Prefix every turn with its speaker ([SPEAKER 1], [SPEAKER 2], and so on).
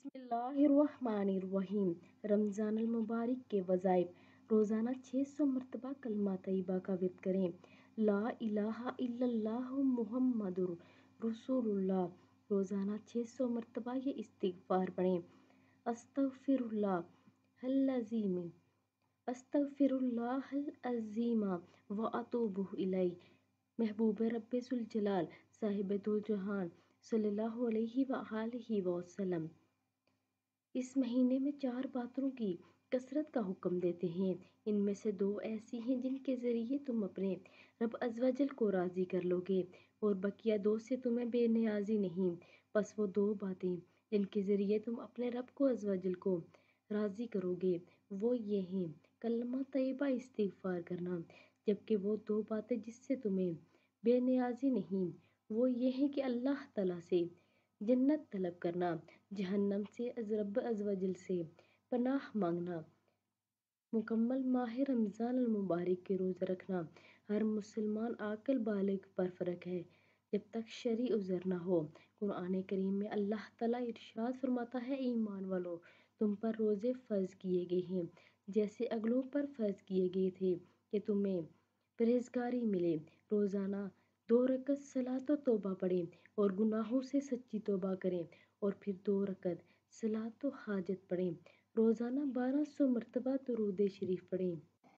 [SPEAKER 1] بسم اللہ الرحمن الرحیم۔ رمضان المبارک کے وظائف: روزانہ 600 مرتبہ کلمہ طیبہ کا ورد کریں۔ لا الہ الا اللہ محمد رسول اللہ۔ روزانہ 600 مرتبہ یہ استغفار پڑھیں: استغفر اللہ العظیم، استغفر اللہ العظیم واتوب الیہ۔ محبوب رب ذوالجلال صاحب دو جہان صلی اللہ علیہ وآلہ وسلم اس مہینے میں 4 باتوں کی کثرت کا حکم دیتے ہیں۔ ان میں سے 2 ایسی ہیں جن کے ذریعے تم اپنے رب عز و جل کو راضی کر لو گے، اور بقیہ 2 سے تمہیں بے نیازی نہیں۔ پس وہ 2 باتیں جن کے ذریعے تم اپنے رب کو عز و جل کو راضی کرو گے وہ یہ ہیں: کلمہ طیبہ استغفار کرنا، جبکہ وہ 2 باتیں جس سے تمہیں بے نیازی نہیں وہ یہ ہیں کہ اللہ تعالیٰ سے جنت طلب کرنا، جہنم سے رب عز و جل سے پناہ مانگنا۔ مکمل ماہ رمضان المبارک کے روزے رکھنا ہر مسلمان عاقل بالغ پر فرض ہے جب تک شرعی عذر نہ ہو۔ قرآن کریم میں اللہ تعالیٰ ارشاد فرماتا ہے: ایمان والو، تم پر روزے فرض کیے گئے ہیں جیسے اگلوں پر فرض کیے گئے تھے کہ تمہیں پرہیزگاری ملے۔ روزانہ 2 رکعت صلاۃ و توبہ پڑھیں اور گناہوں سے سچی توبہ کریں، اور پھر 2 رکعت صلاۃ و حاجت پڑھیں۔ روزانہ 1200 مرتبہ درود شریف پڑھیں۔